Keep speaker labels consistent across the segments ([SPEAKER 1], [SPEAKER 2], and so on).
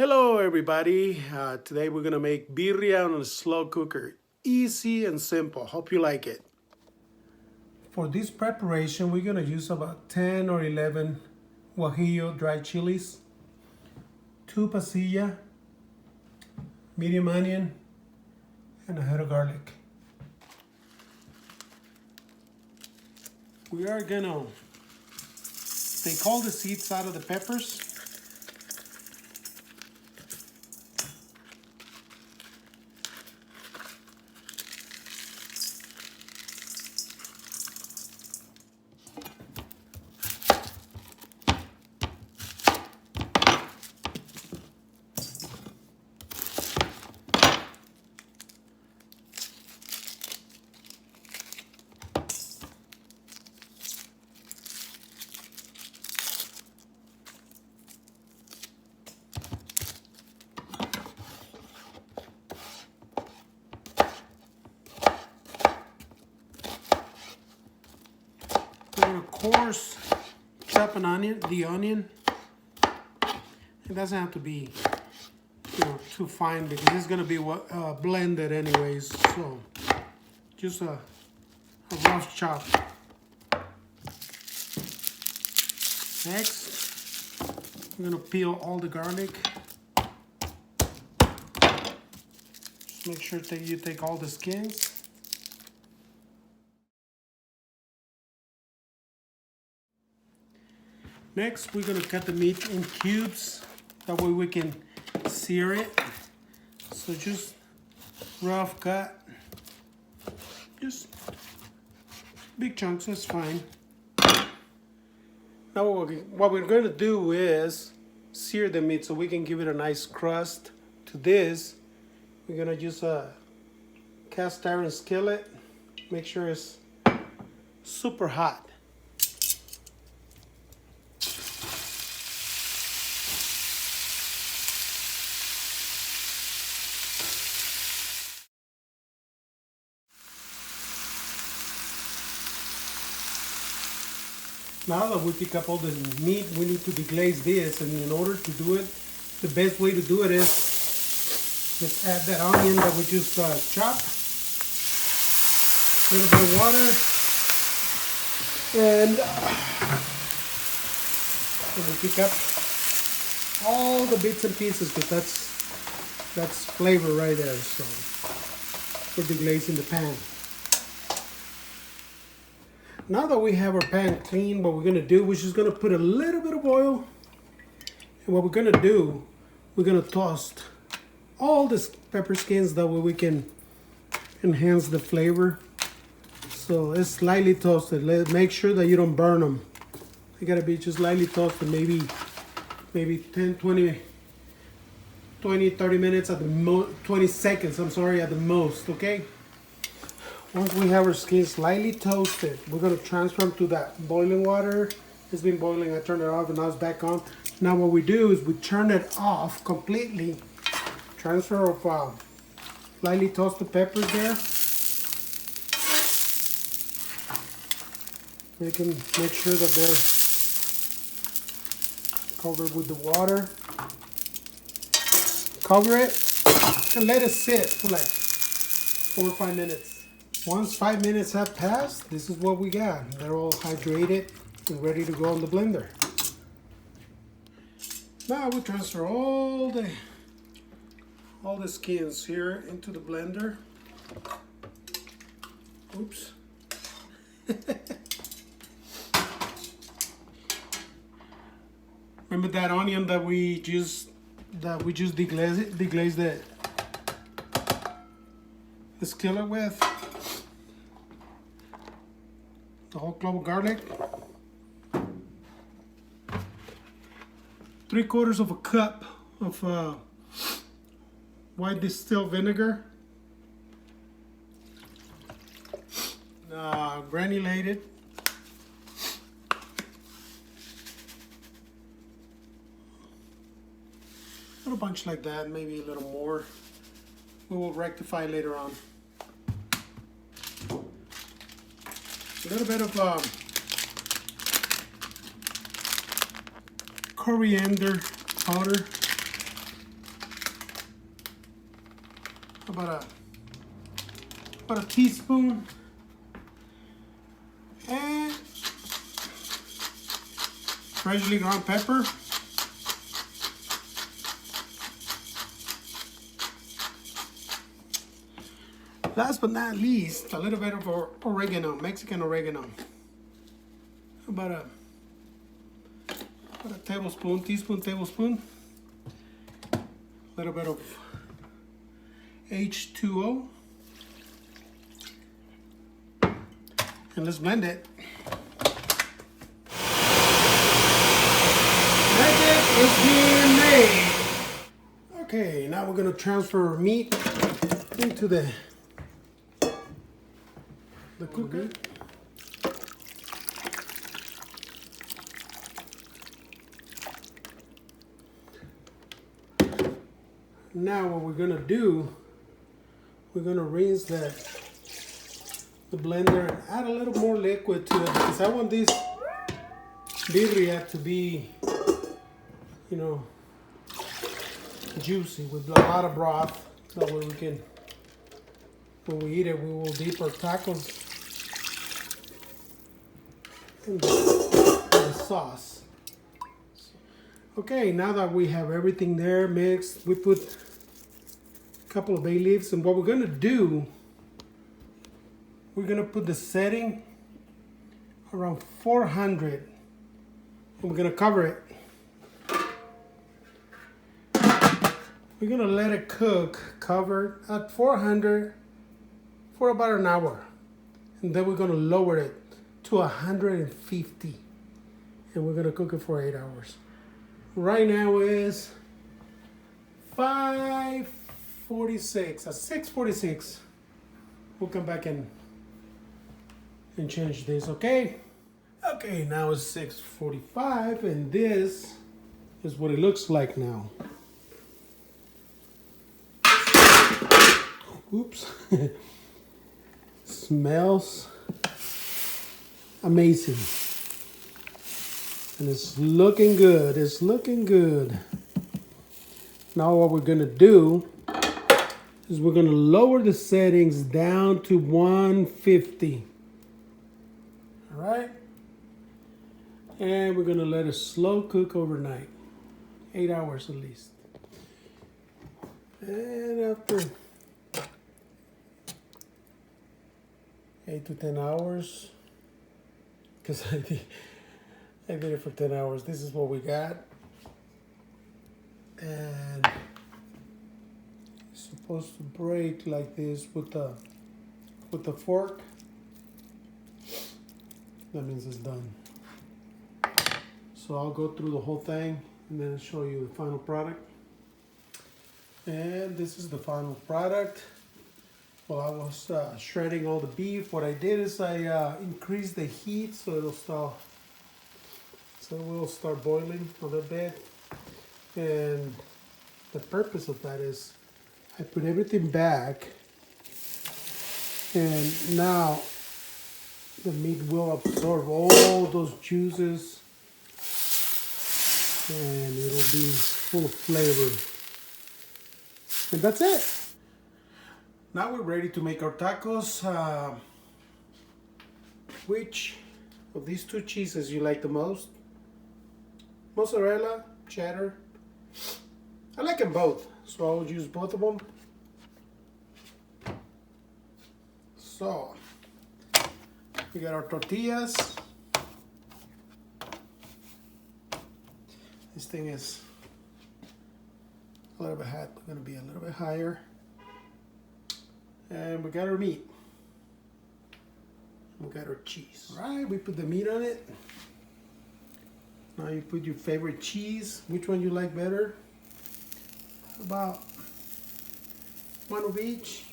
[SPEAKER 1] Hello everybody, today we're going to make birria on a slow cooker. Easy and simple, hope you like it. For this preparation we're going to use about 10 or 11 guajillo dried chilies, 2 pasilla, medium onion, and a head of garlic. We are going to take all the seeds out of the peppers. We're going to coarse chop the onion. It doesn't have to be, too fine because it's going to be blended anyways. So just a rough chop. Next, I'm going to peel all the garlic. Just make sure that you take all the skins. Next, we're going to cut the meat in cubes. That way we can sear it. So just rough cut. Just big chunks, that's fine. Now what we're going to do is sear the meat so we can give it a nice crust. To this, we're going to use a cast iron skillet. Make sure it's super hot. Now that we pick up all the meat, we need to deglaze this, and in order to do it, the best way to do it is just add that onion that we just chopped, a little bit of water, and we pick up all the bits and pieces because that's flavor right there. So we're deglazing the pan. Now that we have our pan clean, what we're going to do, we're just going to put a little bit of oil. And what we're going to do, we're going to toast all the pepper skins. That way we can enhance the flavor. So it's slightly toasted. Make sure that you don't burn them. They got to be just lightly toasted, maybe 10, 20, 30 minutes at the most, 20 seconds, I'm sorry, at the most, okay? Once we have our skins slightly toasted, we're going to transfer them to that boiling water. It's been boiling, I turned it off and now it's back on. Now what we do is we turn it off completely. Transfer of lightly toasted peppers there. We can make sure that they're covered with the water. Cover it and let it sit for like 4 or 5 minutes. Once 5 minutes have passed, this is what we got. They're all hydrated and ready to go in the blender. Now we transfer all the skins here into the blender. Oops. Remember that onion that we just deglazed the skillet with? The whole clove of garlic, 3/4 of a cup of white distilled vinegar, granulated, a little bunch like that, maybe a little more. We will rectify later on. A little bit of coriander powder. about a teaspoon, and freshly ground pepper. Last but not least, a little bit of oregano, Mexican oregano. About a teaspoon. A little bit of H2O. And let's blend it. Magic is being made. Okay, now we're gonna transfer meat into the cooker. Now what we're gonna do, we're gonna rinse the blender and add a little more liquid to it because I want this birria to be, you know, juicy with a lot of broth. That way we can, when we eat it, we will dip our tacos in the sauce. Okay, now that we have everything there mixed, we put a couple of bay leaves, and what we're gonna do, we're gonna put the setting around 400, and we're gonna cover it. We're gonna let it cook covered at 400 for about an hour, and then we're gonna lower it to 150, and we're gonna cook it for 8 hours. Right now is 5:46, at 6:46. We'll come back and change this, okay? Okay, now it's 6:45, and this is what it looks like now. Oops. Smells amazing. And it's looking good. It's looking good. Now what we're gonna do is we're gonna lower the settings down to 150. All right? And we're gonna let it slow cook overnight. 8 hours at least. And after 8 to 10 hours, because I did it for 10 hours. This is what we got. And it's supposed to break like this with the fork. That means it's done. So I'll go through the whole thing and then show you the final product. And this is the final product. While I was shredding all the beef, what I did is I increased the heat so it will start boiling a little bit. And the purpose of that is I put everything back, and now the meat will absorb all those juices and it'll be full of flavor. And that's it. Now we're ready to make our tacos. Which of these two cheeses you like the most? Mozzarella, cheddar. I like them both, so I'll use both of them. So, we got our tortillas. This thing is a little bit hot. We're gonna be a little bit higher. And we got our meat. We got our cheese. All right, we put the meat on it. Now you put your favorite cheese. Which one you like better? About one of each.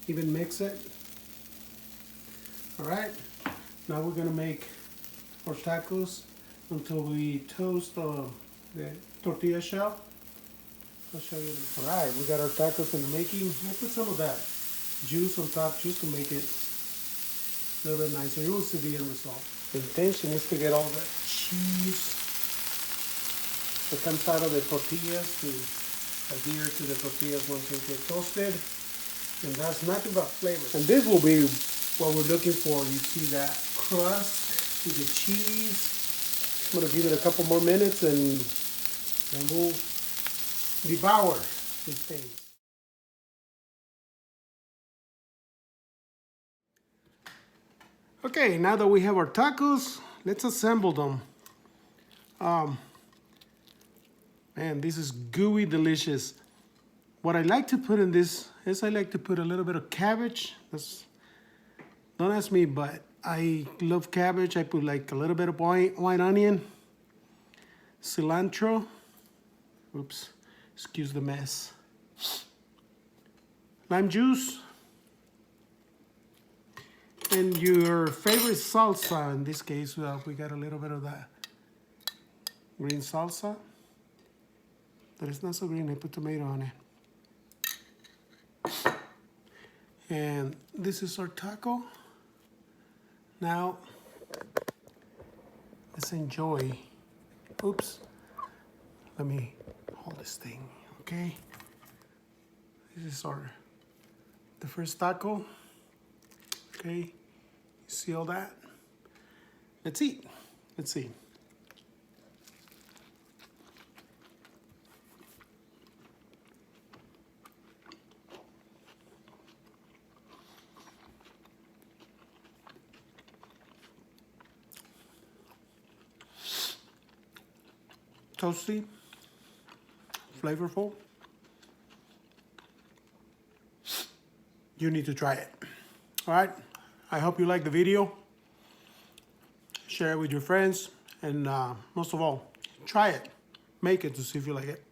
[SPEAKER 1] Even mix it. All right. Now we're gonna make our tacos until we toast the tortilla shell. I'll show you. All right, we got our tacos in the making. I put some of that juice on top just to make it a little bit nicer. You will see the end result. The intention is to get all the cheese that comes out of the tortillas to adhere to the tortillas once they get toasted. And that's nothing but flavor. And this will be what we're looking for. You see that crust with the cheese. I'm gonna give it a couple more minutes and then we'll devour these things. Okay, now that we have our tacos, let's assemble them. Man, this is gooey delicious. What I like to put in this is I like to put a little bit of cabbage. Don't ask me, but I love cabbage. I put like a little bit of white onion, cilantro. Oops, excuse the mess. Lime juice. And your favorite salsa, in this case, we got a little bit of that green salsa. But it's not so green, I put tomato on it. And this is our taco. Now, let's enjoy. Oops, let me hold this thing, okay? This is the first taco, okay? See all that? Let's eat. Let's see. Toasty, flavorful. You need to try it. All right. I hope you like the video. Share it with your friends. And most of all, try it. Make it to see if you like it.